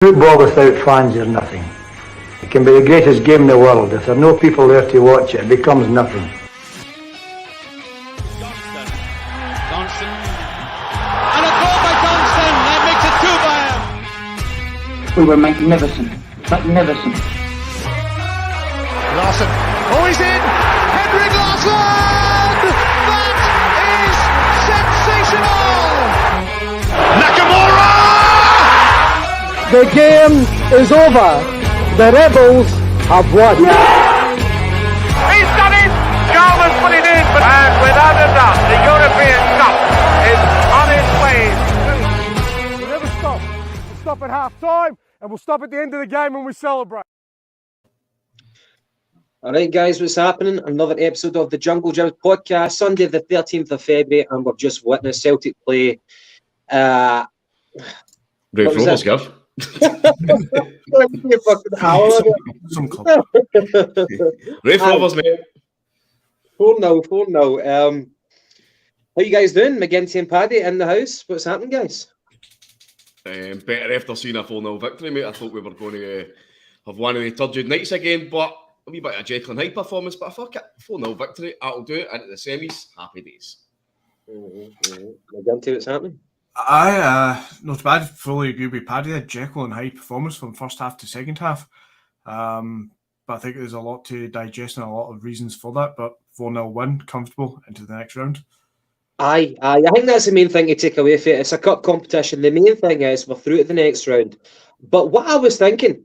Football without fans is nothing. It can be the greatest game in the world. If there are no people there to watch it, it becomes nothing. Johnston. And a goal by Johnston. That makes it 2 by him. We were magnificent. Magnificent. Larson. Oh, he's in. Henrik Larsson. That is sensational. Nakamura. The game is over. The Rebels have won. He's done it! Gavin's put it in, and without a doubt, the European Cup is on its way. We'll never stop. We'll stop at half time, and we'll stop at the end of the game when we celebrate. Alright guys, what's happening? Another episode of the Jungle Gyms podcast, Sunday the 13th of February, and we've just witnessed Celtic play Raith Rovers, Gav. Some club. Raith Rovers, mate. 4-0. How you guys doing? McGinty and Paddy in the house. What's happening, guys? Better after seeing a 4-0 victory, mate. I thought we were going to have one of the turgid nights again, but a wee bit of Jekyll and Hyde performance, but I fuck it. 4-0 victory, that'll do it. Into the semis, happy days. McGinty, what's happening? Not bad. Fully agree with Paddy. A Jekyll and Hyde performance from first half to second half. But I think there's a lot to digest and a lot of reasons for that. But 4-0 win, comfortable into the next round. Aye. I think that's the main thing to take away from it. It's a cup competition. The main thing is we're through to the next round. But what I was thinking,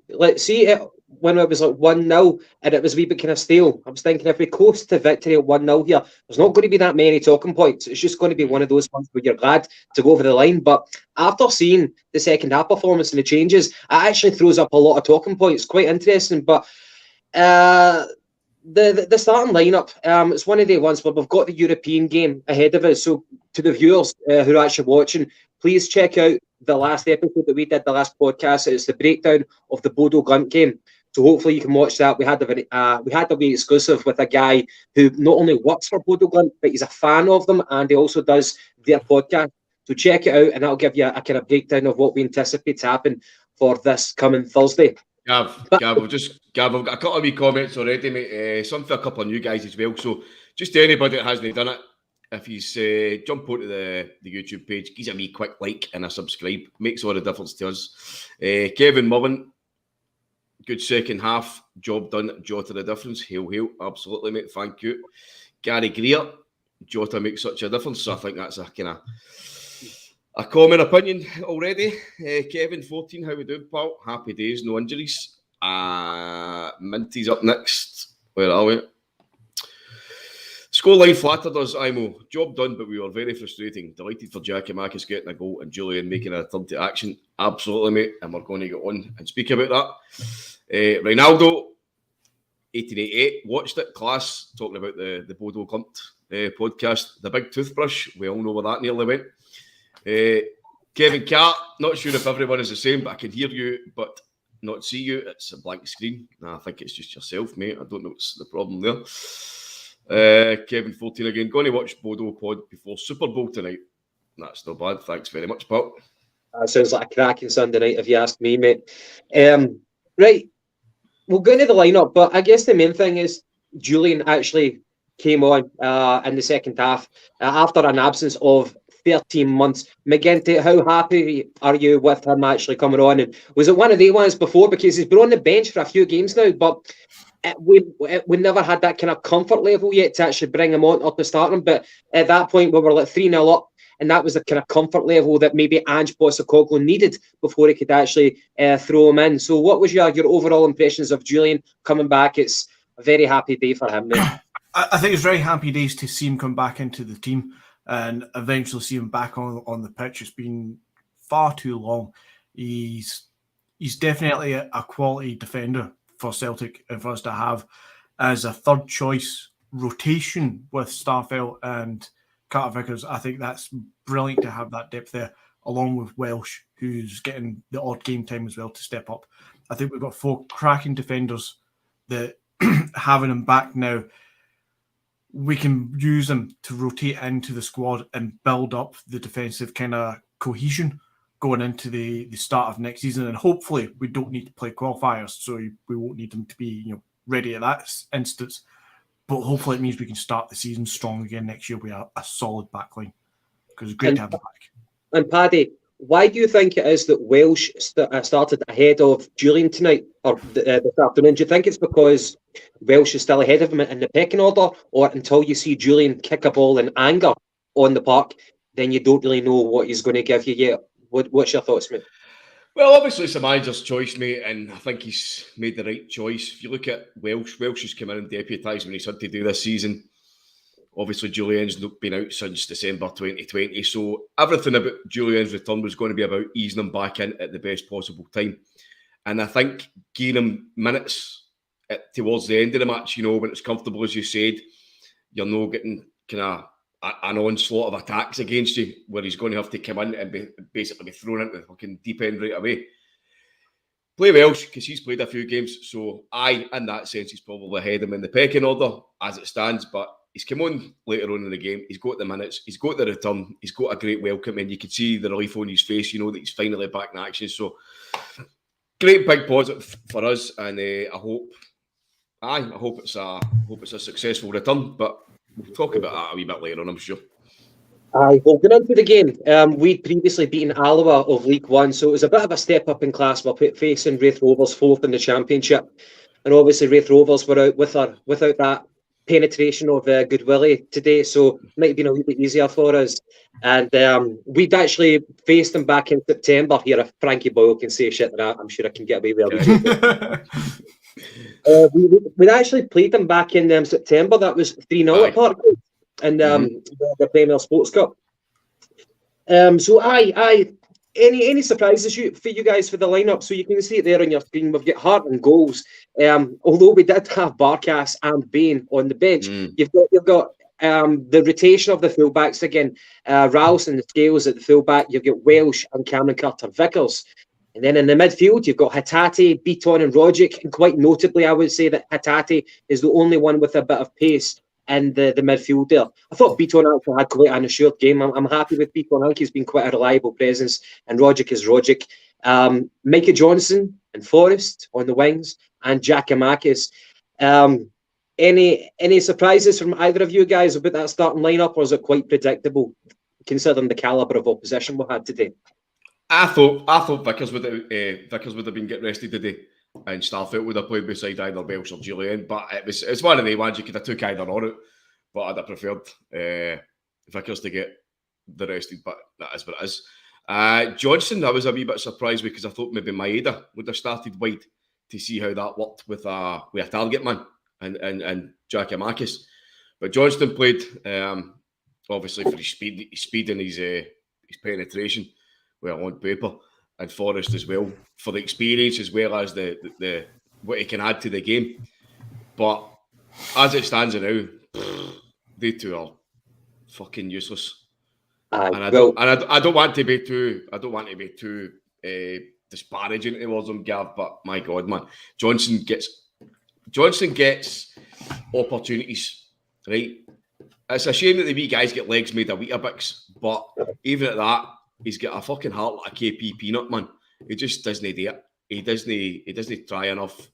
when it was like 1-0 and it was a wee bit kind of stale, I was thinking if we coast to victory at 1-0 here, there's not going to be that many talking points. It's just going to be one of those ones where you're glad to go over the line. But after seeing the second half performance and the changes, it actually throws up a lot of talking points. Quite interesting. But the starting lineup, it's one of the ones where we've got the European game ahead of us. So to the viewers who are actually watching, please check out the last episode that we did, the last podcast. It's the breakdown of the Bodo Glimt game. So hopefully you can watch that. We had a wee exclusive with a guy who not only works for Bodo Glimt, but he's a fan of them, and he also does their podcast. So check it out, and that'll give you a kind of breakdown of what we anticipate to happen for this coming Thursday. Gav, I've got a couple of wee comments already, mate. Some for a couple of new guys as well. So just to anybody that hasn't done it, if you jump onto the YouTube page, give a wee quick like and a subscribe. Makes all the difference to us. Kevin Mullen, good second half, job done. Jota the difference. Hail, absolutely, mate. Thank you. Gary Greer, Jota makes such a difference. So I think that's a kind of a common opinion already. Kevin 14, how we doing, pal? Happy days, no injuries. Minty's up next. Where are we? Scoreline flattered us, Imo. Job done, but we were very frustrating. Delighted for Giakoumakis getting a goal and Julian making a turn to action. Absolutely, mate. And we're going to get on and speak about that. Ronaldo, 1888, watched it. Class, talking about the Bodo Glimt podcast. The big toothbrush, we all know where that nearly went. Kevin Cat, not sure if everyone is the same, but I can hear you, but not see you. It's a blank screen. Nah, I think it's just yourself, mate. I don't know what's the problem there. Kevin 14 again. Going to watch Bodo pod before Super Bowl tonight. That's not bad. Thanks very much, pal. That sounds like a cracking Sunday night, if you ask me, mate. Right, we'll go into the lineup, but I guess the main thing is Julian actually came on in the second half after an absence of 13 months. McGinty, how happy are you with him actually coming on? And was it one of the ones before? Because he's been on the bench for a few games now, but we never had that kind of comfort level yet to actually bring him on up to start him. But at that point, we were like 3-0 up, and that was the kind of comfort level that maybe Ange Postecoglou needed before he could actually throw him in. So what was your overall impressions of Julian coming back? It's a very happy day for him now. I think it's very happy days to see him come back into the team and eventually see him back on the pitch. It's been far too long. He's definitely a quality defender for Celtic and for us to have as a third choice rotation with Starfelt and Carter Vickers. I think that's brilliant to have that depth there, along with Welsh, who's getting the odd game time as well to step up. I think we've got 4 cracking defenders that having him back now, we can use them to rotate into the squad and build up the defensive kind of cohesion going into the start of next season, and hopefully we don't need to play qualifiers, so we won't need them to be ready at that instance. But hopefully it means we can start the season strong again next year with a solid backline, because it's great to have them back. And Paddy, why do you think it is that Welsh started ahead of Julian tonight or this afternoon? Do you think it's because Welsh is still ahead of him in the pecking order, or until you see Julian kick a ball in anger on the park, then you don't really know what he's going to give you yet? What's your thoughts, mate? Well, obviously it's the manager's choice, mate, and I think he's made the right choice. If you look at Welsh has come in and deputised when he's had to do this season. Obviously, Julian's been out since December 2020, so everything about Julian's return was going to be about easing him back in at the best possible time. And I think giving him minutes towards the end of the match, when it's comfortable, as you said, you're not getting kind of an onslaught of attacks against you, where he's going to have to come in and basically be thrown into the fucking deep end right away. Play Welsh, because he's played a few games, so in that sense, he's probably ahead of him in the pecking order as it stands, but he's come on later on in the game, he's got the minutes, he's got the return, he's got a great welcome, and you can see the relief on his face, that he's finally back in action, so great big positive for us, and I hope it's a successful return, but we'll talk about that a wee bit later on, I'm sure. Well, going on to the game, we'd previously beaten Alloa of League One, so it was a bit of a step up in class. We're facing Raith Rovers, fourth in the Championship, and obviously Raith Rovers were out without that penetration of Goodwillie today, so it might have been a little bit easier for us. And we'd actually faced them back in September. Here, if Frankie Boyle can say shit like that, I'm sure I can get away with it. We'd actually played them back in September. That was 3-0 at Park and the Premier Sports Cup. So any surprises for you guys for the lineup? So you can see it there on your screen. We've got Hart and goals. Although we did have Barkas and Bain on the bench, you've got the rotation of the fullbacks again. Ralston and Scales at the fullback. You've got Welsh and Cameron Carter-Vickers. And then in the midfield, you've got Hatate, Beaton and Rogic. And quite notably, I would say that Hatate is the only one with a bit of pace in the midfield there. I thought Beaton actually had quite an assured game. I'm happy with Beaton. I think he's been quite a reliable presence. And Rogic is Rogic. Micah Johnson and Forrest on the wings. And Giacomakis. Any surprises from either of you guys about that starting lineup, or is it quite predictable considering the calibre of opposition we had today? I thought Vickers would have been getting rested today, and Starfelt would have played beside either Welsh or Julian. But it's one of the ones you could have took either or it. But I'd have preferred Vickers to get the rested. But that is what it is. Johnson, I was a wee bit surprised because I thought maybe Maeda would have started wide to see how that worked with a target man and Giacomakis. But Johnston played obviously for his speed and his penetration. Well, on paper, and Forrest as well for the experience as well as the what he can add to the game. But as it stands now, they two are fucking useless. And I don't want to be too disparaging towards them, Gav. But my God, man, Johnson gets opportunities, right? It's a shame that the wee guys get legs made of Weetabix, but even at that, he's got a fucking heart like a KP peanut, man. He just doesn't do it. He doesn't try enough.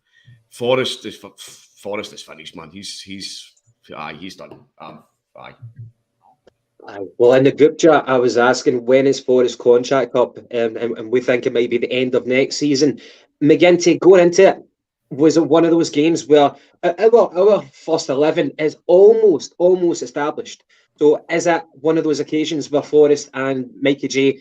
Forrest is finished, man. He's done. Aye. Well, in the group chat, I was asking when is Forrest's contract up, and we think it might be the end of next season. McGinty, going into it, was it one of those games where our first 11 is almost established? So is that one of those occasions where Forrest and Mikey J,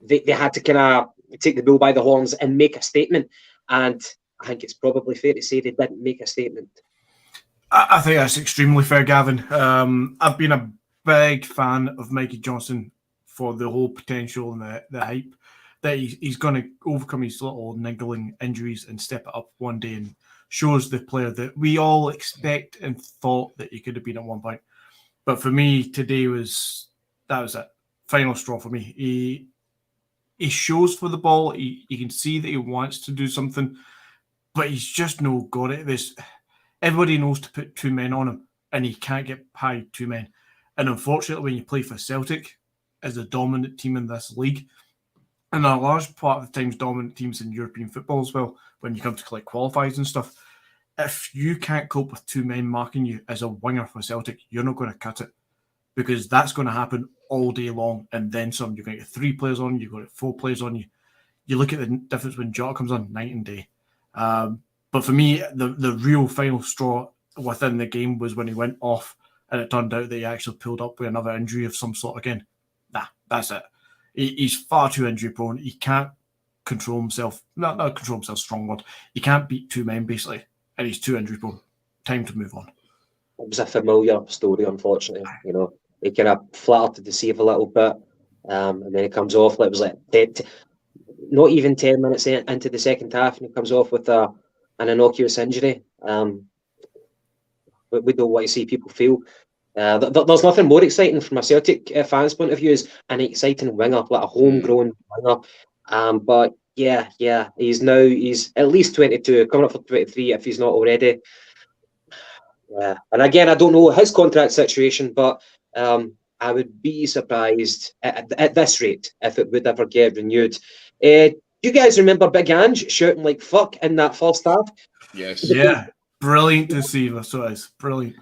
they had to kind of take the bull by the horns and make a statement? And I think it's probably fair to say they didn't make a statement. I think that's extremely fair, Gavin. I've been a big fan of Mikey Johnson for the whole potential and the hype that he's going to overcome his little niggling injuries and step it up one day and shows the player that we all expect and thought that he could have been at one point. But for me, today was it. Final straw for me. He shows for the ball. You can see that he wants to do something, but he's just no got it. Everybody knows to put two men on him, and he can't get by two men. And unfortunately, when you play for Celtic as a dominant team in this league, and a large part of the times dominant teams in European football as well, when you come to like qualifiers and stuff, if you can't cope with two men marking you as a winger for Celtic, you're not going to cut it, because that's going to happen all day long, and then some. You're going to get 3 players on you, you're going to get 4 players on you. You look at the difference when Jota comes on, night and day. But for me, the real final straw within the game was when he went off, and it turned out that he actually pulled up with another injury of some sort again. Nah, that's it. He's far too injury prone. He can't control himself. Not control himself, strong word. He can't beat 2 men, basically. And he's too injury prone. Time to move on. It was a familiar story, unfortunately. You know, he kind of flattered to deceive a little bit. And then he comes off. It was like not even 10 minutes into the second half, and he comes off with an innocuous injury. We don't want to see people feel. There's nothing more exciting from a Celtic fans' point of view is an exciting winger, like a homegrown winger. But yeah, he's at least 22, coming up for 23 if he's not already. Yeah, and again, I don't know his contract situation, but I would be surprised at this rate if it would ever get renewed. You guys remember Big Ange shouting like "fuck" in that first half? Yes. Yeah. Brilliant to see. So it's brilliant.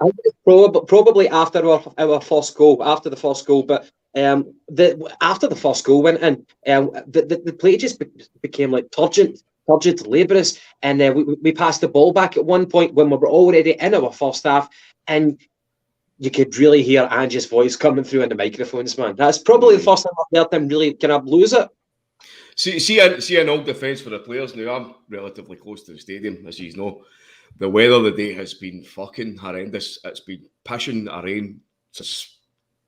Probably after our first goal, after the first goal, but after the first goal went in, the play just became like turgid, laborious, and we passed the ball back at one point when we were already in our first half, and you could really hear Ange's voice coming through in the microphones, man. That's probably the first time I've heard him really kind of lose it. See an old defence for the players now. I'm relatively close to the stadium, as you know. The weather today has been fucking horrendous. It's been pissing a rain since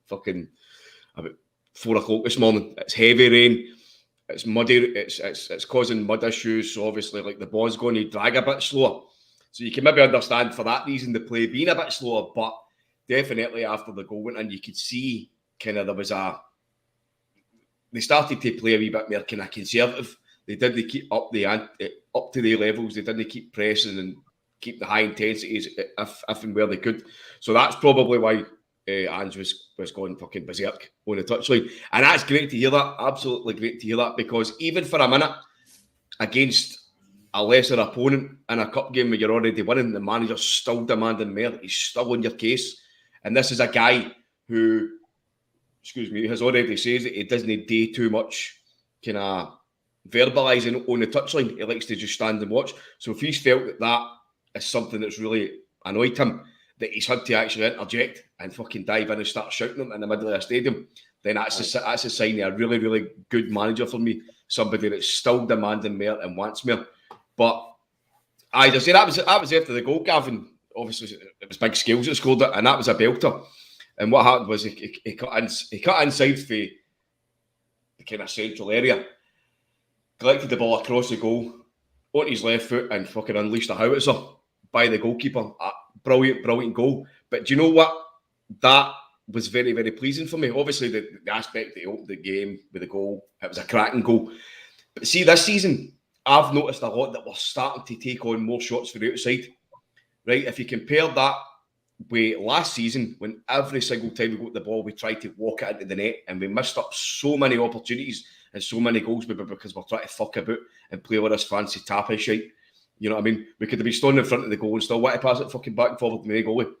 fucking about 4 o'clock this morning. It's heavy rain. It's muddy. It's causing mud issues. So obviously, like, the ball's going to drag a bit slower. So you can maybe understand for that reason the play being a bit slower. But definitely after the goal went in, you could see kind of they started to play a wee bit more kind of conservative. They didn't keep up to their levels. They didn't keep pressing and keep the high intensities if and where they could. So that's probably why Ange was going fucking berserk on the touchline. And that's great to hear that. Absolutely great to hear that, because even for a minute against a lesser opponent in a cup game where you're already winning, the manager's still demanding more. He's still on your case. And this is a guy who, has already said that he doesn't do too much kind of verbalising on the touchline. He likes to just stand and watch. So if he's felt that is something that's really annoyed him, that he's had to actually interject and fucking dive in and start shouting them in the middle of a stadium, then that's a sign of a really, really good manager for me. Somebody that's still demanding more and wants more. But I just say that was after the goal, Gavin. Obviously, it was Big Scales that scored it, and that was a belter. And what happened was he cut inside for the kind of central area, collected the ball across the goal on his left foot, and fucking unleashed a howitzer by the goalkeeper. Brilliant goal. But do you know what? That was very, very pleasing for me. Obviously, the aspect that he opened the game with the goal, it was a cracking goal. But see, this season, I've noticed a lot that we're starting to take on more shots from the outside. Right? If you compare that with last season, when every single time we got the ball, we tried to walk it into the net, and we missed up so many opportunities and so many goals because we're trying to fuck about and play with this fancy tappy shite. You know what I mean? We could have been standing in front of the goal and still want to pass it fucking back and forward to the goalie.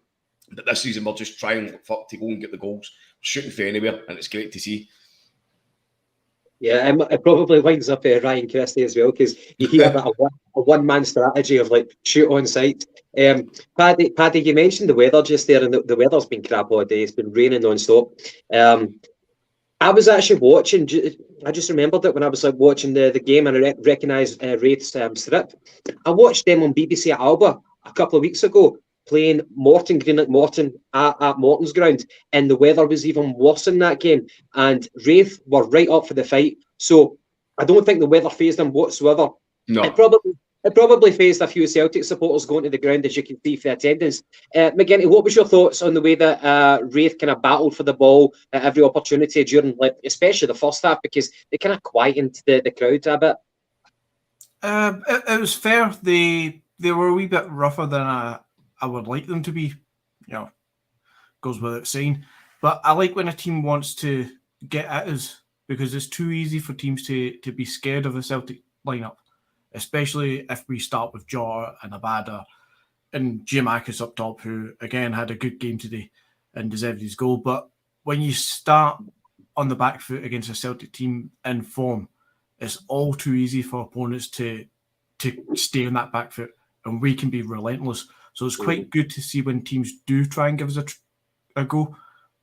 But this season, we're just trying to go and get the goals, shooting for anywhere, and it's great to see. Yeah, it probably winds up Ryan Christie as well, because you hear that a one-man strategy of like shoot on sight. Paddy, you mentioned the weather just there, and the weather's been crap all day. It's been raining non-stop. I was actually watching. I just remembered it when I was like watching the game, and I recognised Raith's strip. I watched them on BBC Alba a couple of weeks ago, playing Greenock Morton at Morton's ground, and the weather was even worse in that game, and Raith were right up for the fight. So I don't think the weather fazed them whatsoever. No. It probably fazed a few Celtic supporters going to the ground, as you can see for the attendance. McGinty, what was your thoughts on the way that Raith kind of battled for the ball at every opportunity during, like, especially the first half, because they kind of quietened the crowd a bit? It was fair. They were a wee bit rougher than I would like them to be. You know, goes without saying. But I like when a team wants to get at us because it's too easy for teams to be scared of the Celtic lineup, especially if we start with Jota and Abada and Giamakis up top, who again had a good game today and deserved his goal. But when you start on the back foot against a Celtic team in form, it's all too easy for opponents to stay on that back foot, and we can be relentless. So it's quite good to see when teams do try and give us a go,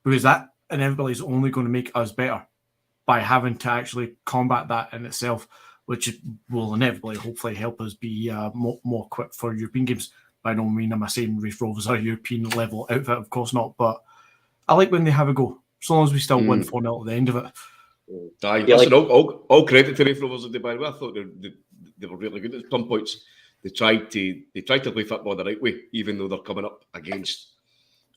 because that inevitably is only going to make us better by having to actually combat that in itself, which will inevitably hopefully help us be more equipped for European games. By no means am I saying Raith Rovers are a European level outfit, of course not, but I like when they have a go, so long as we still win 4-0 at the end of it. Listen, all credit to Raith Rovers, by the way. I thought they were really good at some points. They tried to play football the right way, even though they're coming up against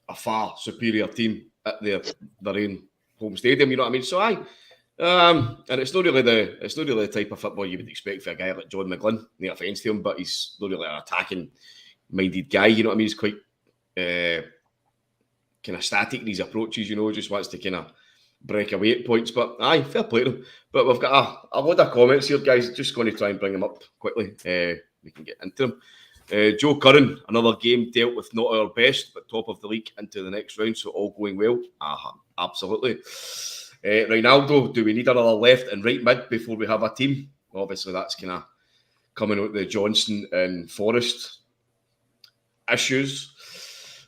a far superior team at their own home stadium. You know what I mean? So and it's not really the type of football you would expect for a guy like John McGlynn. No offence to him, but he's not really an attacking minded guy. You know what I mean? He's quite kind of static in his approaches. You know, just wants to kind of break away at points. But fair play to him. But we've got a lot of comments here, guys. Just going to try and bring them up quickly. We can get into them. Joe Curran, another game dealt with not our best, but top of the league into the next round, so all going well. Absolutely. Ronaldo, do we need another left and right mid before we have a team? Obviously, that's kind of coming out the Johnson and Forrest issues.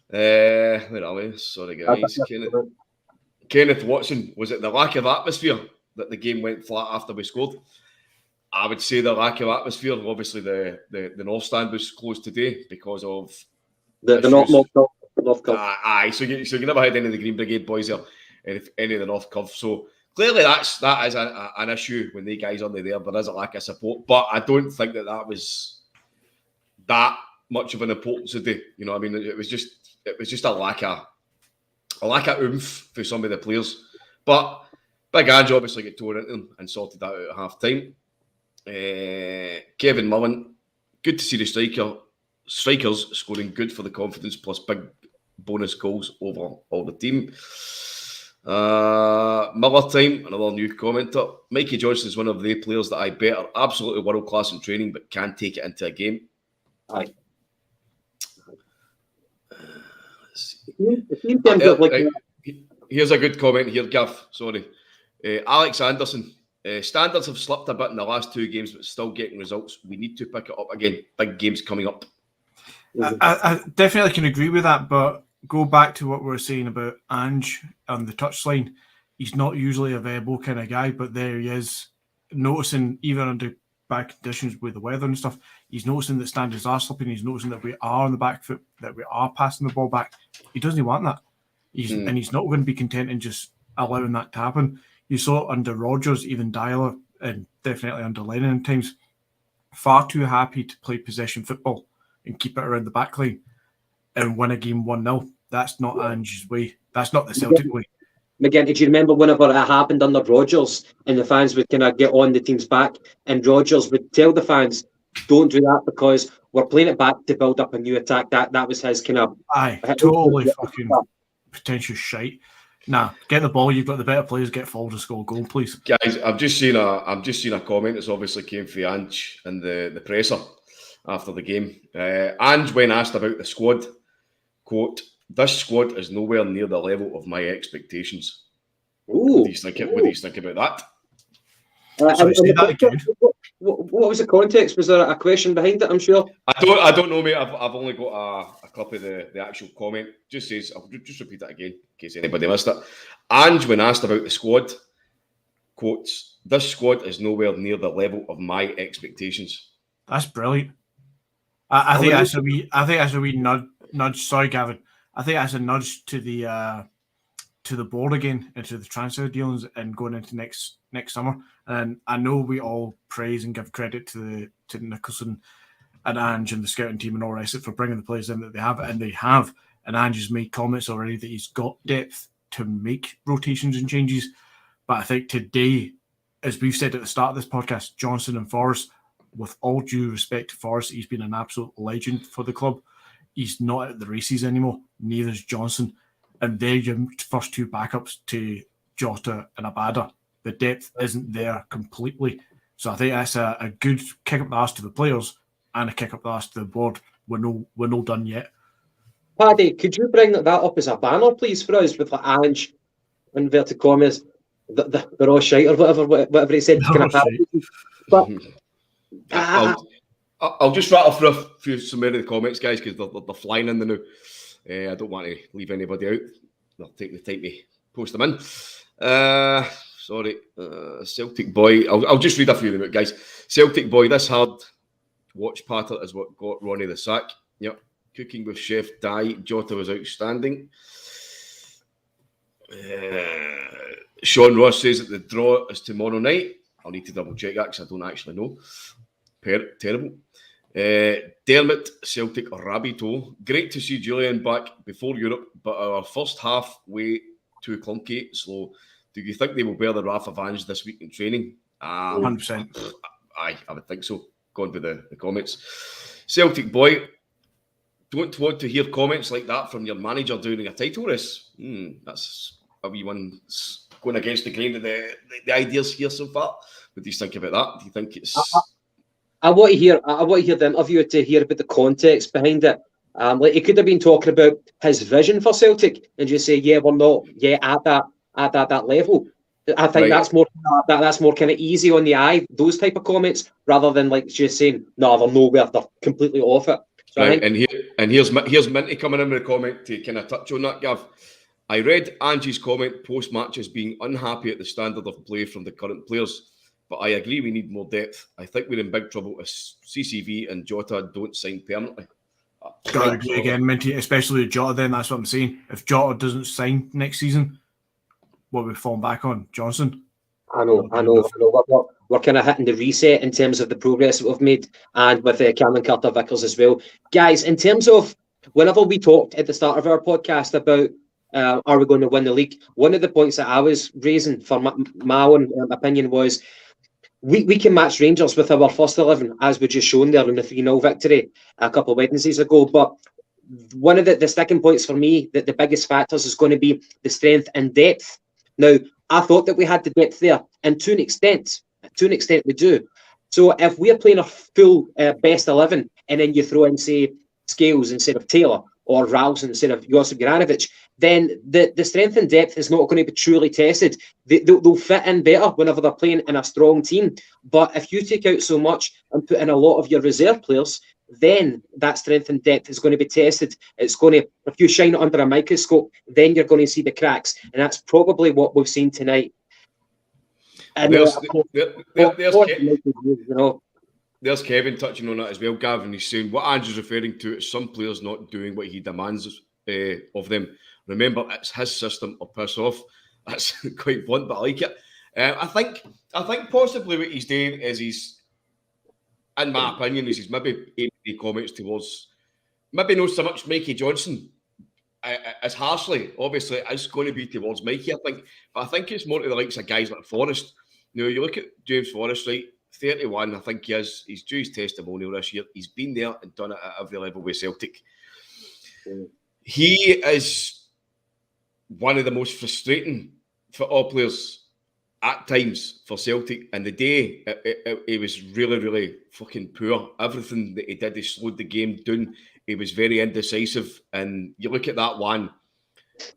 Where are we? Sorry, guys. Kenneth Watson, was it the lack of atmosphere that the game went flat after we scored? I would say the lack of atmosphere. Obviously, the North Stand was closed today because of the North Curve. So you never had any of the Green Brigade boys there, any of the North Curve. So clearly that is an issue when the guys aren't there. There is a lack of support, but I don't think that was that much of an importance today. You know what I mean? It was just a lack of oomph for some of the players. But Big Ange obviously got torn into them and sorted that out at half time. Kevin Mullen, good to see the strikers scoring good for the confidence, plus big bonus goals over all the team. Miller time, another new commenter. Mikey Johnson is one of the players that I bet are absolutely world class in training, but can't take it into a game. Aye. Here's a good comment here, Gav. Sorry. Alex Anderson. Standards have slipped a bit in the last 2 games, but still getting results. We need to pick it up again. Big games coming up. I definitely can agree with that, but go back to what we were saying about Ange on the touchline. He's not usually a verbal kind of guy, but there he is, noticing, even under bad conditions with the weather and stuff, he's noticing that standards are slipping. He's noticing that we are on the back foot, that we are passing the ball back. He doesn't want that. And he's not going to be content in just allowing that to happen. You saw it under Rodgers, even Dialer, and definitely under Lennon at times. Far too happy to play possession football and keep it around the back line and win a game 1-0. That's not Ange's way. That's not the Celtic way. Again, did you remember whenever it happened under Rodgers and the fans would kind of get on the team's back, and Rodgers would tell the fans, don't do that because we're playing it back to build up a new attack. That was his kind of... Totally fucking potential shite. Nah, get the ball. You've got the better players. Get forward and score a goal, please. Guys, I've just seen a comment that's obviously came from Ange and the presser after the game. Ange, when asked about the squad, quote, "This squad is nowhere near the level of my expectations." Ooh. What do you think about that? Sorry, say that again. What was the context? Was there a question behind it? I'm sure. I don't know, mate. I've only got a clip of the actual comment. Just says, I'll just repeat that again in case anybody missed it. Ange, when asked about the squad, quotes, "This squad is nowhere near the level of my expectations." That's brilliant. I think that's a wee nudge. Sorry, Gavin. I think that's a nudge to the board again, into the transfer dealings and going into next summer. And I know we all praise and give credit to Nicholson and Ange and the scouting team and all the rest of it for bringing the players in that they have, and they have. And Ange has made comments already that he's got depth to make rotations and changes. But I think today, as we've said at the start of this podcast, Johnson and Forrest, with all due respect to Forrest, he's been an absolute legend for the club. He's not at the races anymore. Neither is Johnson. And they're your first 2 backups to Jota and Abada. the depth isn't there completely. So I think that's a good kick up the arse to the players and a kick up the arse to the board. We're no done yet. Paddy, could you bring that up as a banner, please, for us with like Ange, inverted commas, they're all shite or whatever he said. But I'll just rattle through a few some of the comments, guys, because they're flying in the now. I don't want to leave anybody out. I'll take the time to post them in. Celtic boy. I'll just read a few of them out, guys. Celtic boy, this hard watch pattern is what got Ronnie the sack. Yep. Cooking with Chef Dai. Jota was outstanding. Sean Ross says that the draw is tomorrow night. I'll need to double check that because I don't actually know. Terrible. Dermot, Celtic, Rabito. Great to see Julian back before Europe, but our first half way too clunky, slow. Do you think they will bear the wrath of Ange this week in training? 100%. I would think so. Going with the comments. Celtic boy, don't want to hear comments like that from your manager during a title race. That's a wee one going against the grain of the ideas here so far. What do you think about that? Do you think it's... I want to hear the interview to hear about the context behind it. Like he could have been talking about his vision for Celtic and just say, yeah, we're not yet at that level. I think that's more kind of easy on the eye, those type of comments, rather than like just saying, no, they're nowhere, they're completely off it. So right, here's Minty coming in with a comment to kind of touch on that, Gav. I read Angie's comment post-match as being unhappy at the standard of play from the current players, but I agree we need more depth. I think we're in big trouble if CCV and Jota don't sign permanently. Got to agree again, Minty, especially with Jota then, that's what I'm saying. If Jota doesn't sign next season, what are we falling back on? Johnson? I know. We're kind of hitting the reset in terms of the progress that we've made, and with Cameron Carter-Vickers as well. Guys, in terms of whenever we talked at the start of our podcast about are we going to win the league, one of the points that I was raising for my own opinion was we can match Rangers with our first 11, as we just shown there in the 3-0 victory a couple of Wednesdays ago. But one of the sticking points for me, that the biggest factors is going to be the strength and depth. Now, I thought that we had the depth there, and to an extent we do. So if we're playing a full best 11, and then you throw in, say, Scales instead of Taylor, or Ralston instead of Josip Juranovic, then the strength and depth is not going to be truly tested. They'll fit in better whenever they're playing in a strong team. But if you take out so much and put in a lot of your reserve players, then that strength and depth is going to be tested. It's going to, if you shine it under a microscope, then you're going to see the cracks. And that's probably what we've seen tonight. And there's Kevin touching on that as well, Gavin. He's saying what Andrew's referring to is some players not doing what he demands of them. Remember, it's his system or piss off. That's quite blunt, but I like it. I think possibly what he's doing is he's, in my opinion, is he's maybe aiming comments towards maybe not so much Mikey Johnson as harshly. Obviously, it's going to be towards Mikey, I think. But I think it's more to the likes of guys like Forrest. You look at James Forrest, right? 31, I think he is. He's due his testimonial this year. He's been there and done it at every level with Celtic. He is one of the most frustrating football players at times for Celtic. And the day, it was really, really fucking poor. Everything that he did, he slowed the game down. He was very indecisive. And you look at that one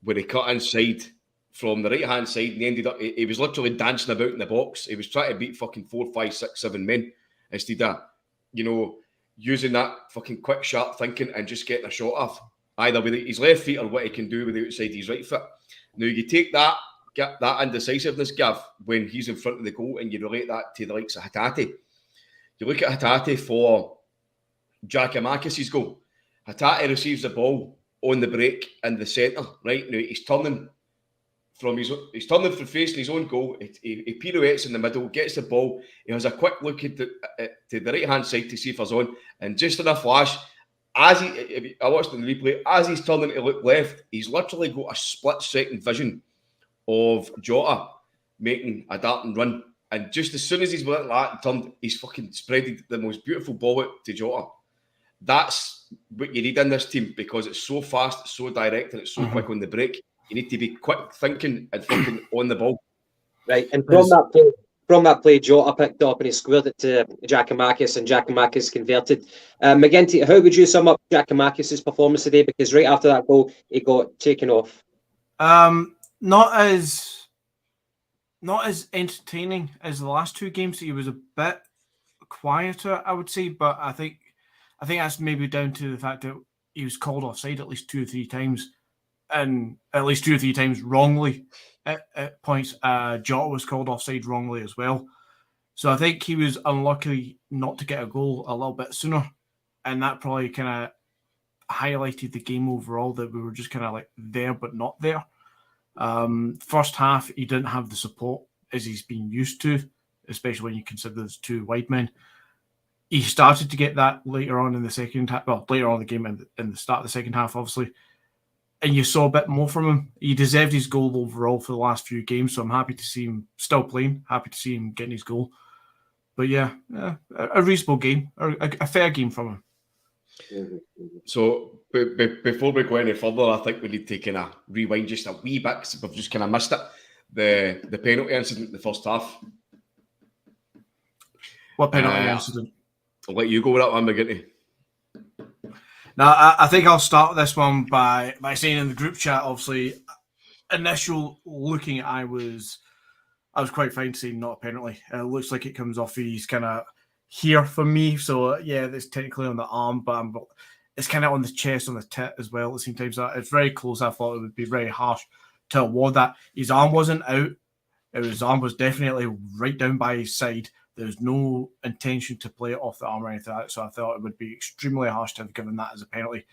where he cut inside from the right-hand side and ended up, he was literally dancing about in the box. He was trying to beat fucking 4, 5, 6, 7 men instead of, using that fucking quick, sharp thinking and just getting a shot off. Either with his left feet or what he can do with the outside his right foot. Now, you take get that indecisiveness, Gav, when he's in front of the goal and you relate that to the likes of Hatate. You look at Hatate for Giakoumakis' goal. Hatate receives the ball on the break in the centre, right? Now, he's turning from facing his own goal. He pirouettes in the middle, gets the ball. He has a quick look to the right-hand side to see if there's on. And just in a flash, I watched in the replay, as he's turning to look left, he's literally got a split-second vision of Jota making a dart and run. And just as soon as he's went like that and turned, he's fucking spreaded the most beautiful ball out to Jota. That's what you need in this team because it's so fast, it's so direct, and it's so quick on the break. You need to be quick thinking and fucking on the ball. Right, and from that play, Jota picked up and he squared it to Giakoumakis, and Giakoumakis converted. McGinty, how would you sum up Giakoumakis' performance today? Because right after that goal, he got taken off. Not as entertaining as the last two games. He was a bit quieter, I would say, but I think that's maybe down to the fact that he was called offside at least 2 or 3 times, and at least 2 or 3 times wrongly. At points, Jota was called offside wrongly as well. So I think he was unlucky not to get a goal a little bit sooner, and that probably kind of highlighted the game overall, that we were just kind of like there but not there. First half, he didn't have the support as he's been used to, especially when you consider there's 2 wide men. He started to get that later on in the second half, well, later on in the game and in the start of the second half, obviously. And you saw a bit more from him. He deserved his goal overall for the last few games, so I'm happy to see him still playing, happy to see him getting his goal. But yeah, a reasonable game, a fair game from him. So before we go any further, I think we need to kind of rewind just a wee bit, because we've just kind of missed it. The penalty incident in the first half. What penalty incident? I'll let you go with that one, McGinty. Now, I think I'll start this one by saying in the group chat, obviously, initial looking, I was quite fine saying not a penalty. It looks like it comes off his kind of here for me. So, yeah, it's technically on the arm, but it's kind of on the chest, on the tit as well at the same time. So it's very close. I thought it would be very harsh to award that. His arm wasn't out. His arm was definitely right down by his side. There's no intention to play it off the arm or anything like that, so I thought it would be extremely harsh to have given that as a penalty.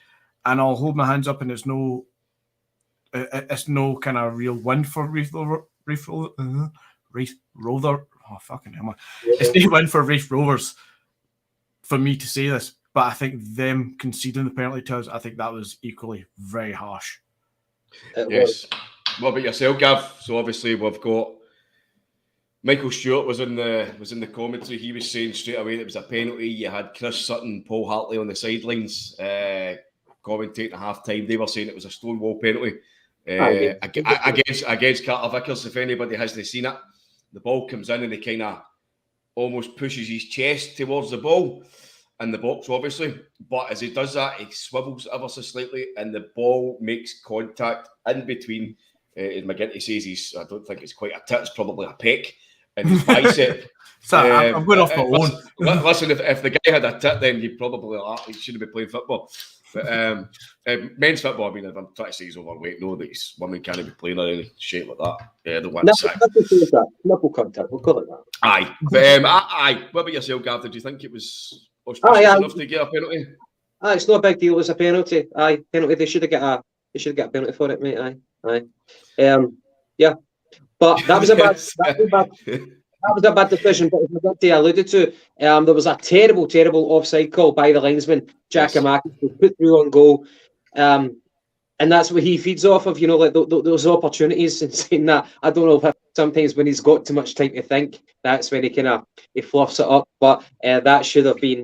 And I'll hold my hands up, and it's no kind of real win for Raith Rovers. Oh, fucking hell, it's no win for Raith Rovers for me to say this, but I think them conceding the penalty to us, I think that was equally very harsh. Yes. What about yourself, Gav? So obviously we've got Michael Stewart was in the commentary. He was saying straight away that it was a penalty. You had Chris Sutton, Paul Hartley on the sidelines commentating at half time. They were saying it was a Stonewall penalty against Carter Vickers. If anybody hasn't seen it, the ball comes in and he kind of almost pushes his chest towards the ball in the box, obviously. But as he does that, he swivels ever so slightly and the ball makes contact in between. As McGinty says, I don't think it's quite a tit, it's probably a peck. And his bicep. So I'm going off my own. Listen, if the guy had a tit, then he probably he shouldn't be playing football. But men's football, I mean, if I'm trying to say he's overweight, no, that his women can't be playing or any shape like that. Yeah, the one sack. Knuckle contact, we'll call it that. Aye. But, what about yourself, Gav? Did you think it was auspicious enough to get a penalty? It's not a big deal. It was a penalty. Penalty. They should have got a penalty for it, mate. Yeah. But that was a bad. That was a bad decision. But as McGinty alluded to, there was a terrible offside call by the linesman, Giakoumakis, who put through on goal, and that's what he feeds off of. You know, like those opportunities and saying that. I don't know if sometimes when he's got too much time to think, that's when he fluffs it up. But that should have been.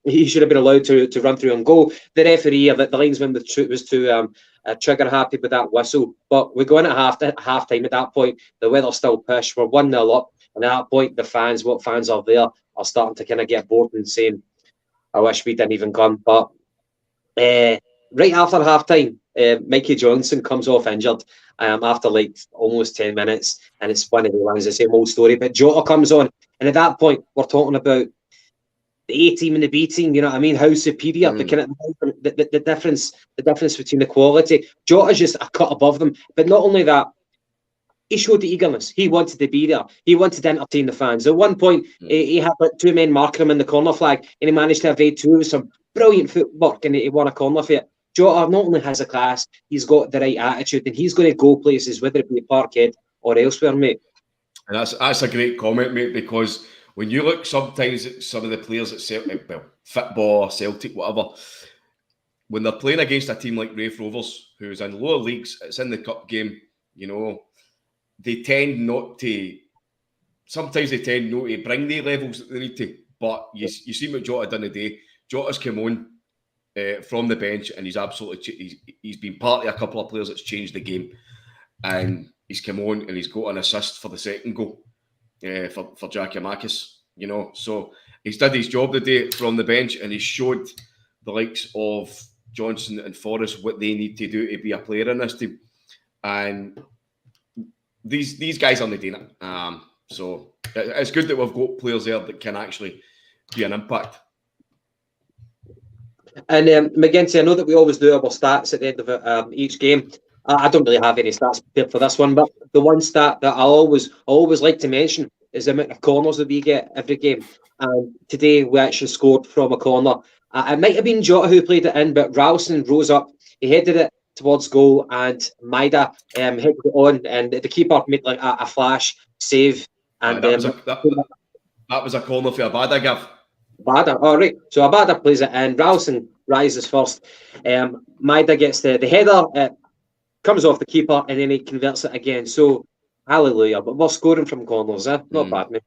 He should have been allowed to run through on goal. The referee, the linesman, was too. Trigger happy with that whistle, but we're going at half time at that point. The weather's still pish. We're 1-0 up, and at that point, what fans are there are starting to kind of get bored and saying, "I wish we didn't even come." But right after half time, Mikey Johnson comes off injured after like almost 10 minutes, and it's one of the ones, the same old story. But Jota comes on, and at that point, we're talking about the A team and the B team, you know what I mean? How superior the difference between the quality. Jota's just a cut above them. But not only that, he showed the eagerness. He wanted to be there. He wanted to entertain the fans. At one point, he had like 2 men marking him in the corner flag, and he managed to evade 2 with some brilliant footwork, and he won a corner for it. Jota not only has a class, he's got the right attitude, and he's going to go places, whether it be Parkhead or elsewhere, mate. And that's a great comment, mate, because when you look sometimes at some of the players at Celtic, football, Celtic, whatever, when they're playing against a team like Raith Rovers, who's in lower leagues, it's in the cup game, you know, they tend not to bring the levels that they need to. But you see what Jota done today. Jota's come on from the bench, and he's been part of a couple of players that's changed the game. And he's come on and he's got an assist for the second goal for Giakoumakis, you know. So he's did his job today from the bench, and he showed the likes of Johnson and Forrest what they need to do to be a player in this team. And these guys aren't doing it. So it's good that we've got players there that can actually be an impact. And McGinty, I know that we always do our stats at the end of each game. I don't really have any stats prepared for this one, but the one stat that I always like to mention is the amount of corners that we get every game. And today we actually scored from a corner. It might have been Jota who played it in, but Ralston rose up, he headed it towards goal, and Maida headed it on, and the keeper made like a flash save. And that was a corner for Abada, Gav. Abada, all right. So Abada plays it in, Ralston rises first. Maida gets the header, comes off the keeper, and then he converts it again. So, hallelujah. But we're scoring from corners, Not bad, mate.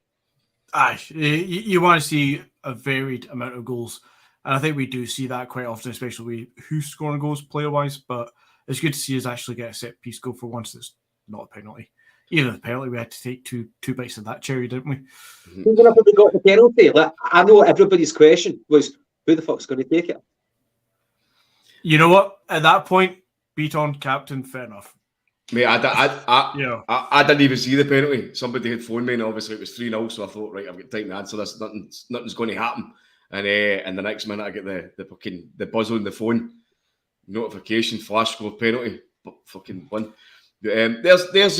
Aye, you want to see a varied amount of goals. And I think we do see that quite often, especially who's scoring goals player-wise. But it's good to see us actually get a set-piece goal for once that's not a penalty. Even the penalty, we had to take two bites of that cherry, didn't we? Even if we got the penalty, like, I know everybody's question was, who the fuck's going to take it? You know what? At that point, beat on captain, fair enough. Mate, I didn't even see the penalty. Somebody had phoned me, and obviously it was 3-0, so I thought, right, I've got time to answer this. Nothing's going to happen. And the next minute I get the buzz on the phone, notification, flash score penalty, but fucking won. There's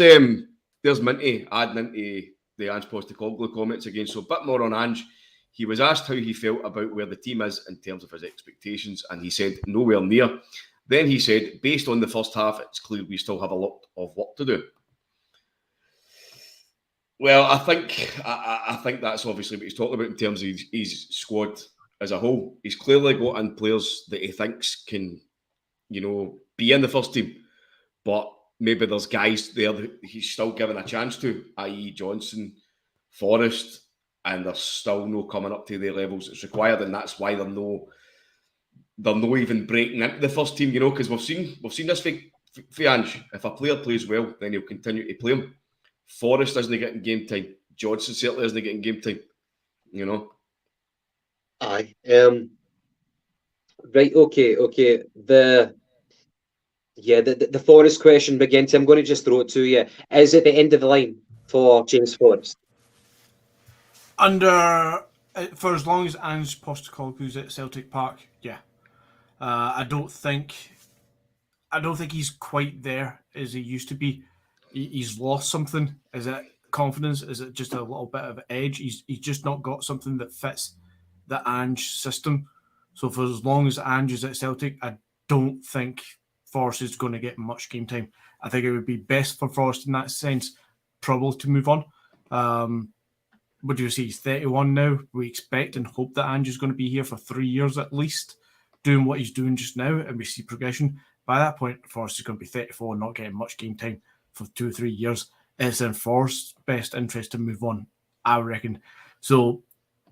Minty adding into the Ange Postecoglou comments again. So a bit more on Ange. He was asked how he felt about where the team is in terms of his expectations, and he said nowhere near. Then he said, based on the first half, it's clear we still have a lot of work to do. Well, I think that's obviously what he's talking about in terms of his squad as a whole. He's clearly got in players that he thinks can, be in the first team, but maybe there's guys there that he's still given a chance to, i.e. Johnson, Forrest, and they're still no coming up to their levels that's required, and that's why they're no even breaking into the first team, because we've seen this for Ange. If a player plays well, then he'll continue to play him. Forrest isn't getting game time. Johnson certainly isn't getting game time. Aye. Right. Okay. The Forrest question, McGinty, I'm going to just throw it to you. Is it the end of the line for James Forrest? For as long as Ange Postecoglou's at Celtic Park, yeah. I don't think he's quite there as he used to be. He's lost something. Is it confidence? Is it just a little bit of edge? He's just not got something that fits the Ange system. So for as long as Ange is at Celtic, I don't think Forrest is going to get much game time. I think it would be best for Forrest in that sense, probably to move on. What do you see? He's 31 now. We expect and hope that Ange is going to be here for 3 years at least, doing what he's doing just now, and we see progression. By that point, Forrest is going to be 34 and not getting much game time for 2 or 3 years. It's in Forrest's best interest to move on, I reckon. So,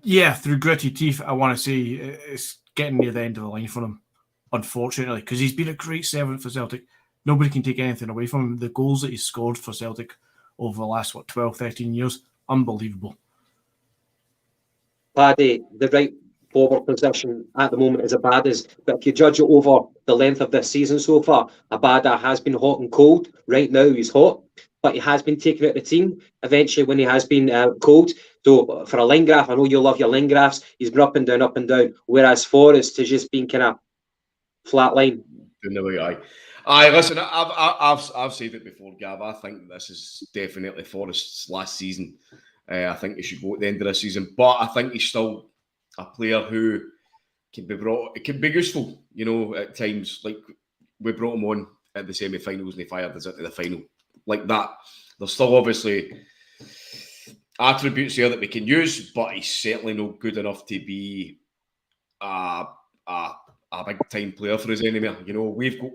yeah, through gritty teeth, I want to say it's getting near the end of the line for him, unfortunately, because he's been a great servant for Celtic. Nobody can take anything away from him. The goals that he's scored for Celtic over the last, 12, 13 years, unbelievable. Paddy, the right forward position at the moment is Abada's, but if you judge it over the length of this season so far, Abada has been hot and cold. Right now he's hot, but he has been taken out of the team eventually when he has been cold. So for a line graph, I know you love your line graphs, he's been up and down, whereas Forrest has just been kind of flat line. Aye, listen, I've said it before, Gav. I think this is definitely Forrest's last season. I think he should go at the end of this season, but I think he's still a player who can be useful, at times. Like we brought him on at the semi-finals and he fired us into the final. Like that. There's still obviously attributes here that we can use, but he's certainly not good enough to be a big time player for us anymore. We've got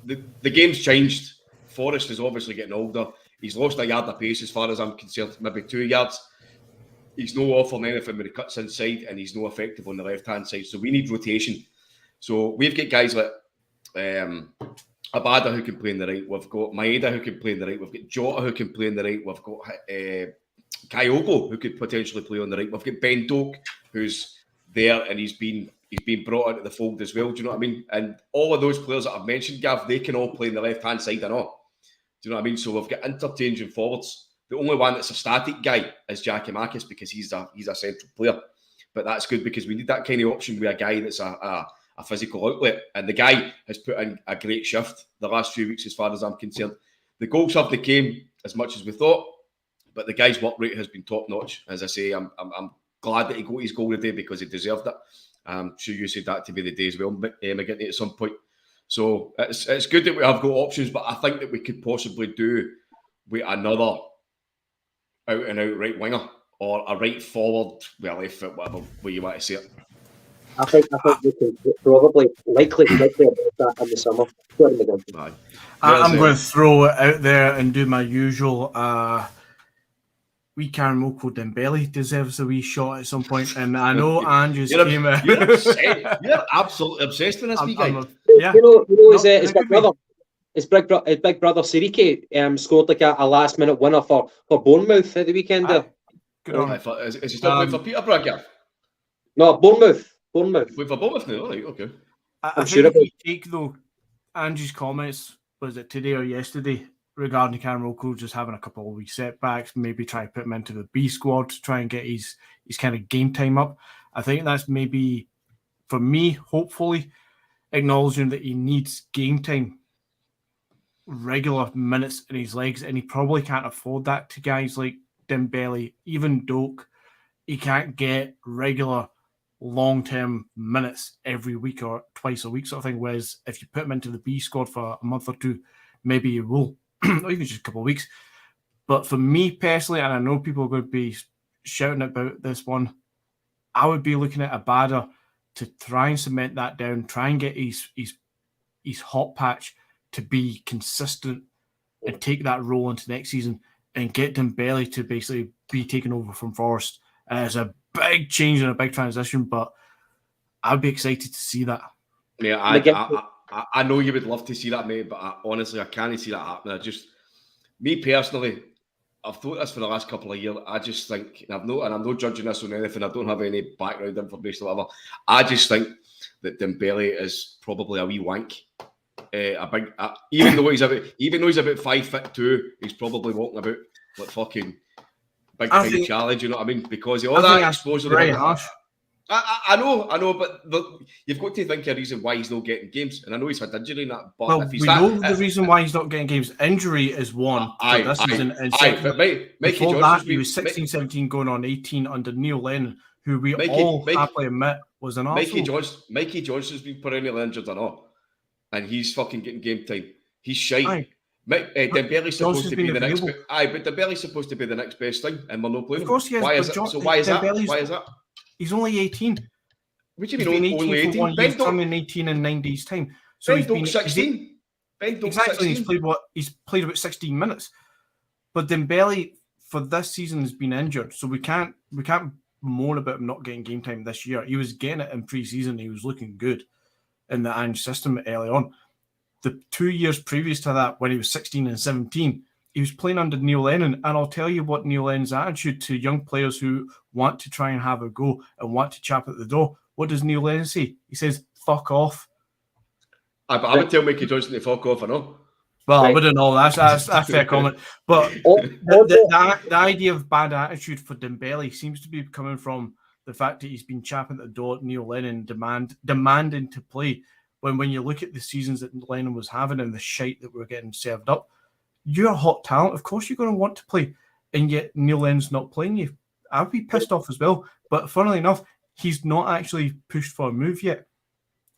the game's changed. Forrest is obviously getting older. He's lost a yard of pace as far as I'm concerned, maybe 2 yards. He's no offering anything when he cuts inside, and he's no effective on the left-hand side. So we need rotation. So we've got guys like Abada who can play in the right. We've got Maeda who can play in the right. We've got Jota who can play in the right. We've got Kyogo who could potentially play on the right. We've got Ben Doak who's there and he's been brought into the fold as well. Do you know what I mean? And all of those players that I've mentioned, Gav, they can all play in the left-hand side and all. Do you know what I mean? So we've got interchanging forwards. The only one that's a static guy is Giakoumakis because he's a central player. But that's good because we need that kind of option with a guy that's a physical outlet. And the guy has put in a great shift the last few weeks as far as I'm concerned. The goals haven't came as much as we thought, but the guy's work rate has been top-notch. As I say, I'm glad that he got his goal today because he deserved it. I'm sure you said that to me the day as well, McGinty, at some point. So it's good that we have got options, but I think that we could possibly do with another out-and-out right winger or a right forward, well, left foot, whatever way you want to say it. I think we could probably likely about that in the summer. I'm going to throw it out there and do my usual. Karmoko Dembele deserves a wee shot at some point, and I know Andrew's came out. You're absolutely obsessed with this wee guy. You know, his big brother. His big brother Siriki scored like a last minute winner for Bournemouth at the weekend. Good on. Is he still playing for Peterborough, Gav? No, Bournemouth. Wait for Bournemouth now, right? Okay. I'm sure if you take though Andrew's comments, was it today or yesterday, regarding Karmoko just having a couple of wee setbacks, maybe try to put him into the B squad to try and get his kind of game time up. I think that's maybe, for me, hopefully, acknowledging that he needs game time, regular minutes in his legs, and he probably can't afford that to guys like Dembele, even Doak. He can't get regular long-term minutes every week or twice a week sort of thing, whereas if you put him into the B squad for a month or two, maybe he will, or even just a couple of weeks. But for me personally, and I know people are going to be shouting about this one, I would be looking at Abada to try and cement that down, try and get his hot patch to be consistent and take that role into next season and get Dembele to basically be taken over from Forrest. It's a big change and a big transition, but I'd be excited to see that. Yeah, I know you would love to see that, mate, but honestly, I can't see that happening. Me personally, I've thought this for the last couple of years. I just think, and I'm not judging this on anything. I don't have any background information or whatever. I just think that Dembele is probably a wee wank. Even though he's about 5'2", he's probably walking about like fucking big time challenge. You know what I mean? Because all that exposure. Very harsh. I know, but you've got to think a reason why he's not getting games. And I know he's had injury in that. But if he's the reason why he's not getting games. Injury is one. This season. Before that, he was 16, 17, going on 18 under Neil Lennon, who we all happily admit was an arsehole. Mikey Johnson's been perennially injured or not, and he's fucking getting game time. He's shite. Dembele's supposed to be the next. But Dembele's supposed to be the next best thing, and we're not playing. Of course he is. Why is it? So why is that? Why is that? He's only 18. What do you mean only 18? He's turning 18 in 9 days' time. So he's been 16. Exactly. 16. He's played about 16 minutes. But Dembele for this season has been injured, so we can't moan about him not getting game time this year. He was getting it in pre-season. He was looking good in the Ange system early on. The 2 years previous to that, when he was 16 and 17, he was playing under Neil Lennon. And I'll tell you what Neil Lennon's attitude to young players who want to try and have a go and want to chap at the door. What does Neil Lennon say? He says, fuck off. I would tell Mickey Johnson to fuck off, I know. Well, I wouldn't know. That's a fair comment. But the idea of bad attitude for Dembele seems to be coming from the fact that he's been chapping at the door at Neil Lennon, demanding to play. When you look at the seasons that Lennon was having and the shite that we're getting served up, you're a hot talent. Of course you're going to want to play. And yet Neil Lennon's not playing you. I'd be pissed off as well. But funnily enough, he's not actually pushed for a move yet.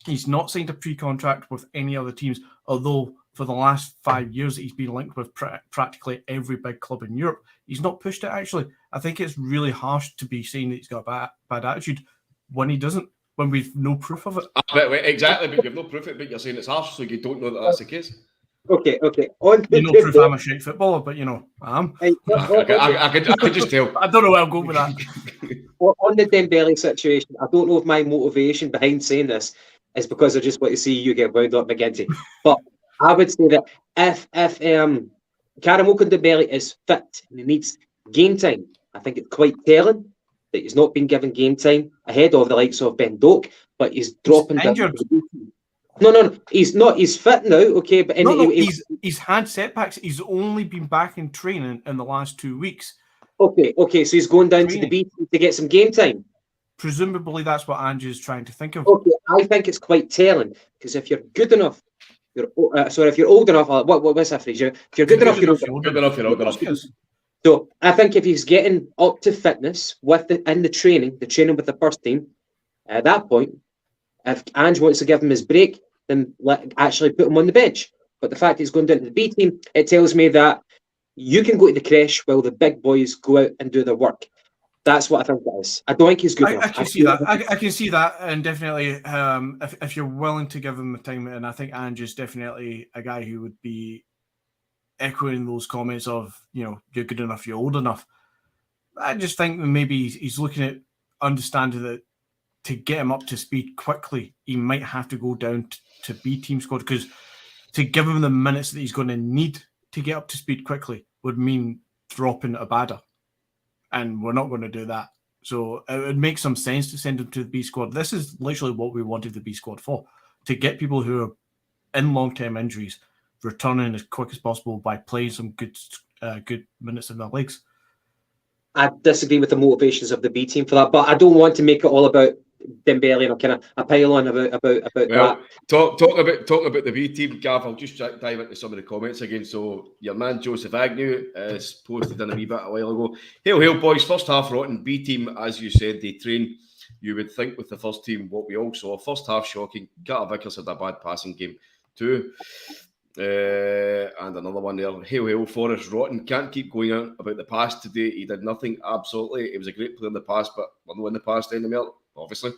He's not signed a pre-contract with any other teams, although for the last 5 years that he's been linked with practically every big club in Europe, he's not pushed it actually. I think it's really harsh to be saying that he's got a bad attitude when he doesn't, when we've no proof of it. Exactly, but you've no proof of it, but you're saying it's harsh, so you don't know that that's the case. Okay. You know proof I'm a shite footballer, but I am. I could just tell. I don't know where I'm going with that. On the Dembele situation, I don't know if my motivation behind saying this is because I just want to see you get wound up, McGinty. But I would say that if Karen Okundabelli is fit and he needs game time, I think it's quite telling that he's not been given game time ahead of the likes of Ben Doak, but he's dropping down. injured. No, he's not. He's fit now, okay, but he's had setbacks. He's only been back in training in the last 2 weeks. Okay, so he's going down to the B team to get some game time. Presumably, that's what Andrew's trying to think of. Okay, I think it's quite telling because if you're good enough, if you're old enough, what's that phrase? If you're good enough, you're old enough. So I think if he's getting up to fitness in the training with the first team, at that point, if Ange wants to give him his break, then actually put him on the bench. But the fact he's going down to the B team, it tells me that you can go to the creche while the big boys go out and do their work. That's what I think it is. I don't think he's good enough. I can see that. I can see that, and definitely, if you're willing to give him the time, and I think Ange is definitely a guy who would be echoing those comments of, you're good enough, you're old enough. I just think that maybe he's looking at understanding that to get him up to speed quickly, he might have to go down to B team squad, because to give him the minutes that he's going to need to get up to speed quickly would mean dropping Abada. And we're not going to do that. So it would make some sense to send him to the B squad. This is literally what we wanted the B squad for, to get people who are in long-term injuries returning as quick as possible by playing some good minutes in their legs. I disagree with the motivations of the B team for that, but I don't want to make it all about Dembele and kind of a pile on about that. Talking about the B team, Gav, I'll just dive into some of the comments again. So your man Joseph Agnew has posted in a wee bit a while ago. Hail boys, first half rotten. B team, as you said, they train. You would think with the first team what we all saw. First half shocking. Carter Vickers had a bad passing game too. And another one there. Hail, Forrest rotten. Can't keep going on about the past today. He did nothing, absolutely. He was a great player in the past, but we're not in the past anymore, obviously.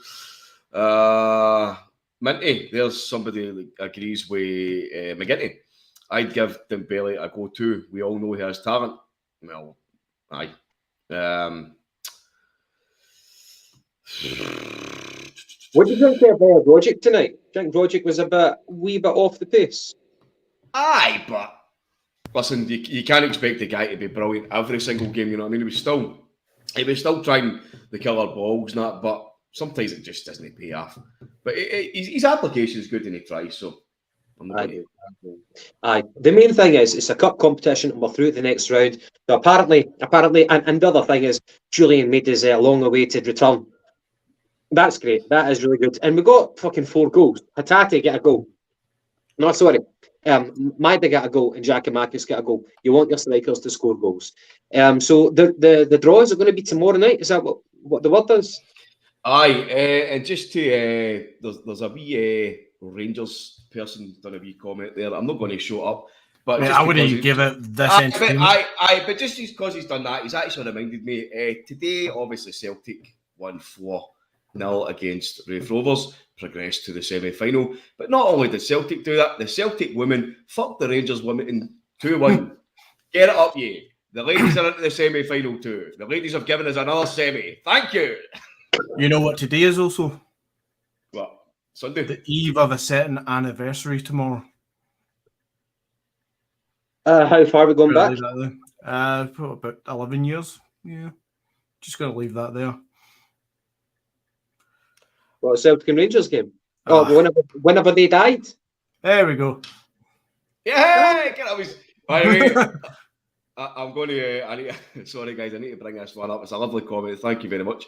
Minty, there's somebody that agrees with McGinty. I'd give Dembele a go too. We all know he has talent. Well, aye. What do you think of Rogic tonight? Do you think Rogic was a wee bit off the pace? Aye, but listen, you can't expect the guy to be brilliant every single game, you know what I mean? He was still trying the killer balls and that, but sometimes it just doesn't pay off. But his application is good and he tries, so I'm not Aye. The main thing is it's a cup competition and we're through to the next round. So apparently, and the other thing is Julian made his long-awaited return. That's great. That is really good. And we got fucking 4 goals. Hatate get a goal. No, sorry. Maida got a goal and Giacomakis got a goal. You want your strikers to score goals. So the draws are going to be tomorrow night. Is that what the word is? Aye, and just to there's a wee Rangers person done a wee comment there. I'm not going to show up, but I wouldn't give it this entertainment. But just because he's done that, he's actually reminded me today. Obviously, Celtic won 4-0 against Raith Rovers, progressed to the semi-final. But not only did Celtic do that, the Celtic women fucked the Rangers women in 2-1. Get it up, yeah. The ladies are into the semi-final too. The ladies have given us another semi. Thank you. You know what today is also? What? Sunday? The eve of a certain anniversary tomorrow. How far are we going back? About 11 years. Yeah. Just going to leave that there. Well, Celtic and Rangers game. Whenever they died. There we go. Yeah, by the way, I'm going to. Sorry, guys, I need to bring this one up. It's a lovely comment. Thank you very much.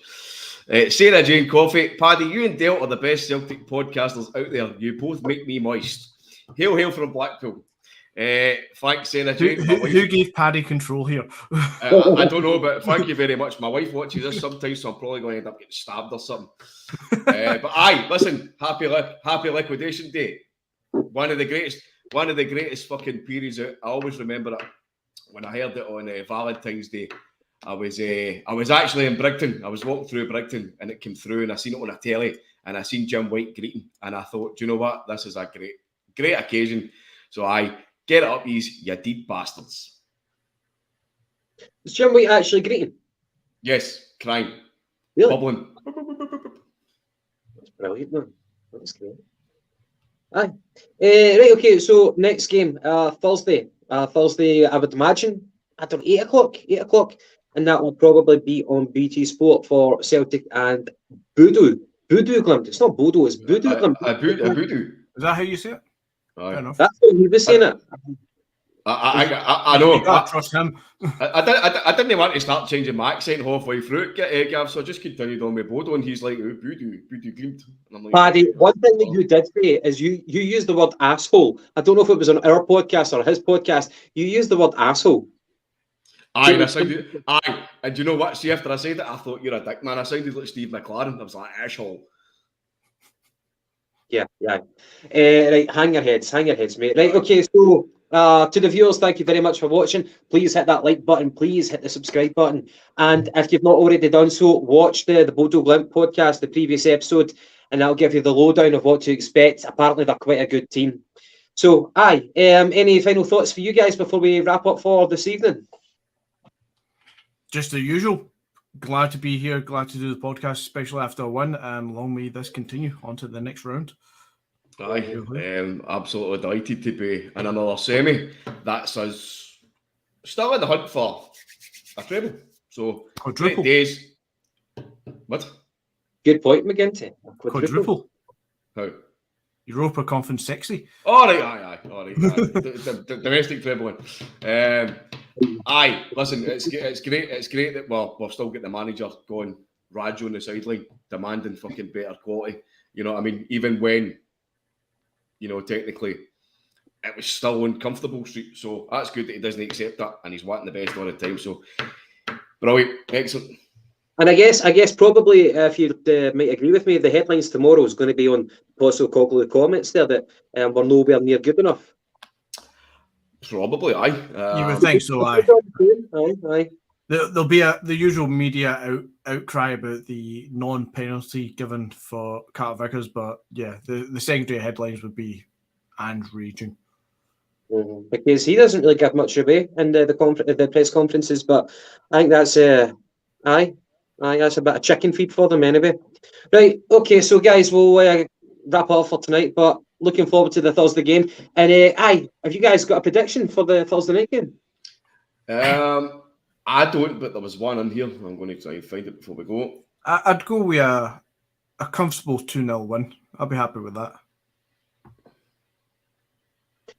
Sarah Jane Coffey, Paddy, you and Dale are the best Celtic podcasters out there. You both make me moist. Hail from Blackpool. Thanks, Sarah Jane. Who gave Paddy control here? I don't know, but thank you very much. My wife watches this sometimes, so I'm probably going to end up getting stabbed or something. But aye, listen, happy liquidation day. One of the greatest fucking periods. I always remember it when I heard it on Valentine's Day. I was actually in Brigton. I was walking through Brigton and it came through and I seen it on a telly and I seen Jim White greeting and I thought, do you know what? This is a great occasion. So I get it up, you deed bastards. Is Jim White actually greeting? Yes, crying. Really? Bubbling. That's brilliant, man. That's great. Aye. Right, okay, so next game, Thursday. Thursday, I would imagine, I don't know, 8 o'clock? 8 o'clock. And that will probably be on BT Sport for Celtic and Bodo Glimt. It's not Bodo, it's Bodo Glimt. A voodoo. Is that how you say it? Aye. Fair enough. That's how he was saying it. I know. You can't trust him. I didn't want to start changing my accent halfway through it, Gav, so I just continued on with Bodo, and he's like, oh, Voodoo Glimt. And I'm like, Paddy, one thing that you did say is you used the word asshole. I don't know if it was on our podcast or his podcast. You used the word asshole. Aye, and I sounded, aye, and do you know what? See, after I said it, I thought, you're a dick, man. I sounded like Steve McLaren. I was like, asshole. Yeah. Right, hang your heads, mate. Right, okay, so to the viewers, thank you very much for watching. Please hit that like button, please hit the subscribe button. And if you've not already done so, watch the Bodo Glimt podcast, the previous episode, and that'll give you the lowdown of what to expect. Apparently, they're quite a good team. So, any final thoughts for you guys before we wrap up for this evening? Just the usual. Glad to be here. Glad to do the podcast, especially after a win. Long may this continue on to the next round. Aye, absolutely delighted to be in another semi. That's us still in the hunt for a treble. So, Quadruple. great days. What? Good point, McGinty. Quadruple. How? Europa Conference 60. All right, aye. All right, the domestic treble. Aye, listen, it's great. It's great that we've still got the manager going Rajo on the sideline, demanding fucking better quality. You know what I mean? Even when, you know, technically it was still on comfortable street. So that's good that he doesn't accept that, and he's wanting the best all the time. So brilliant, excellent. And I guess probably if you might agree with me, the headlines tomorrow is going to be on Postecoglou comments there that we're nowhere near good enough. Probably, aye. You would think so, aye. Aye. There'll be the usual media outcry about the non-penalty given for Carter Vickers, but yeah, the secondary headlines would be and raging. Mm-hmm. Because he doesn't really give much away in the press conferences, but I think that's that's a bit of chicken feed for them anyway. Right, okay, so guys, we'll wrap up for tonight, but looking forward to the Thursday game. And have you guys got a prediction for the Thursday night game? I don't, but there was one in here. I'm going to try and find it before we go. I'd go with a comfortable 2-0 win. I'll be happy with that.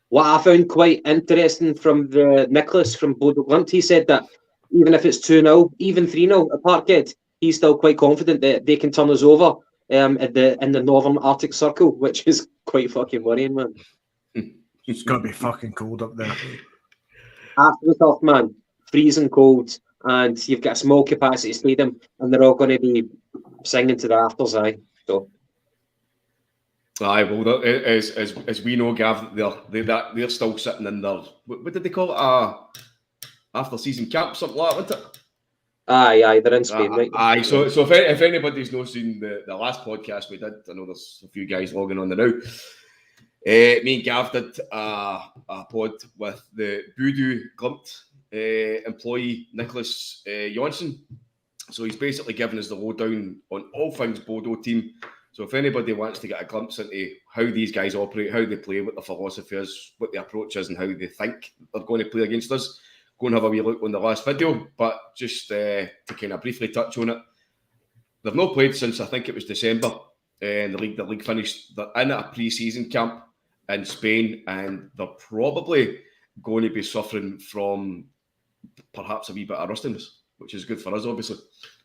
What I found quite interesting from the Nicholas from Bodo Glimt, he said that even if it's 2-0, even 3-0 at Parkhead, he's still quite confident that they can turn us over in the Northern Arctic Circle, which is quite fucking worrying, man. It's going to be fucking cold up there. After the turf, man, freezing cold, and you've got a small capacity stadium, and they're all going to be singing to the afters, aye. So. Aye, well, as we know, Gav, they're still sitting in their, what did they call it? After season camp, something like that, wasn't it? Aye, they're in Spain, right? Aye, so if anybody's not seen the last podcast we did, I know there's a few guys logging on there now. Me and Gav did a pod with the Bodo Glimt employee, Nicholas Jonsson. So he's basically given us the lowdown on all things Bodo team. So if anybody wants to get a glimpse into how these guys operate, how they play, what their philosophy is, what the approach is, and how they think they're going to play against us, go and have a wee look on the last video. But just to kind of briefly touch on it, they've not played since I think it was December. And the league finished. They're in a pre-season camp in Spain, and they're probably going to be suffering from perhaps a wee bit of rustiness, which is good for us, obviously.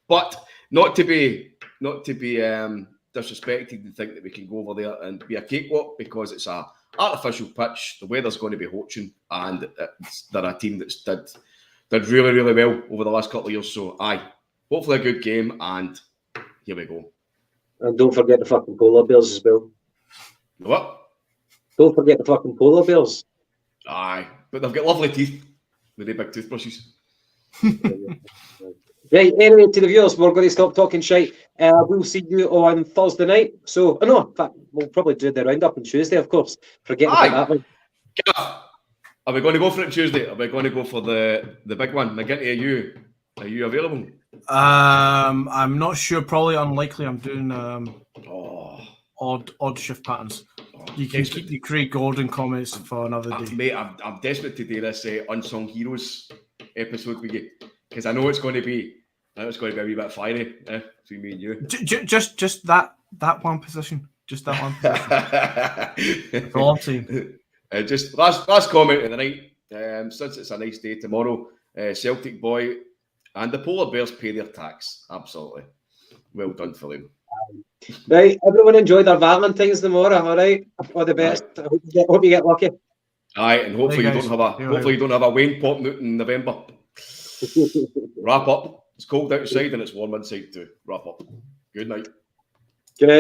But not to be disrespected and think that we can go over there and be a cakewalk, because it's a artificial pitch. The weather's going to be hoaching, and they're a team that's did really, really well over the last couple of years. So, hopefully a good game, and here we go. And don't forget the fucking polar bears as well. What? Don't forget the fucking polar bears. Aye, but they've got lovely teeth with their big toothbrushes. Right, anyway, to the viewers, we're going to stop talking shite. We'll see you on Thursday night. So, no, in fact, we'll probably do the roundup on Tuesday, of course. Forget about that one. Are we going to go for it Tuesday? Are we going to go for the big one? McGinty, are you available? I'm not sure. Probably unlikely. I'm doing odd shift patterns. You can keep the Craig Gordon comments for another day. Mate, I'm desperate to do this Unsung Heroes episode with you, because I know it's going to be a wee bit fiery between me and you. Just that one position. Just that one position. That's all I'm saying. Just last comment of the night. Since it's a nice day tomorrow, Celtic boy and the Polar Bears pay their tax. Absolutely. Well done for them. Right, everyone enjoy their Valentine's tomorrow, all right? All the best. I hope you get lucky. Aye, and hopefully Hey, you don't have a Wayne popping out in November. Wrap up. It's cold outside and it's warm inside too. Wrap up. Good night. Good night.